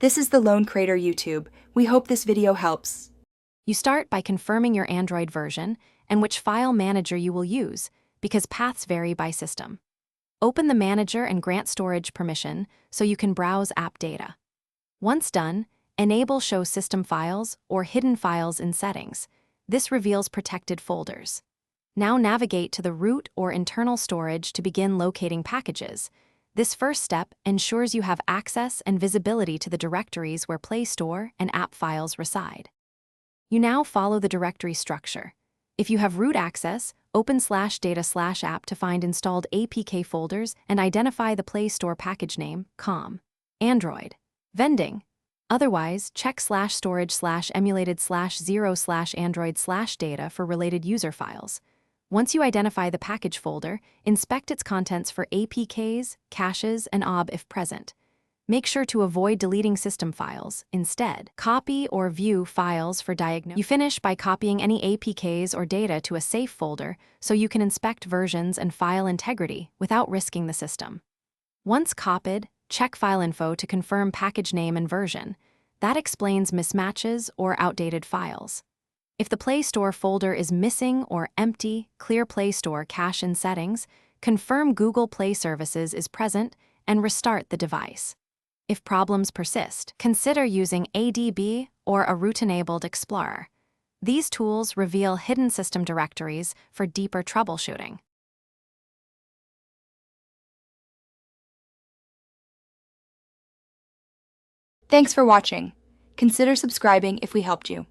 This is the Lone Crater YouTube. We hope this video helps. You start by confirming your Android version and which file manager you will use, because paths vary by system. Open the manager and grant storage permission so you can browse app data. Once done, enable Show System Files or Hidden Files in Settings. This reveals protected folders. Now navigate to the root or internal storage to begin locating packages. This first step ensures you have access and visibility to the directories where Play Store and app files reside. You now follow the directory structure. If you have root access, open /data/app to find installed APK folders and identify the Play Store package name, COM. Android. Vending. Otherwise, check /storage/emulated/0/android/data for related user files. Once you identify the package folder, inspect its contents for APKs, caches, and OB if present. Make sure to avoid deleting system files. Instead, copy or view files for diagnosis. You finish by copying any APKs or data to a safe folder so you can inspect versions and file integrity without risking the system. Once copied, check file info to confirm package name and version. That explains mismatches or outdated files. If the Play Store folder is missing or empty, clear Play Store cache in settings, confirm Google Play Services is present, and restart the device. If problems persist, consider using ADB or a root-enabled Explorer. These tools reveal hidden system directories for deeper troubleshooting. Thanks for watching. Consider subscribing if we helped you.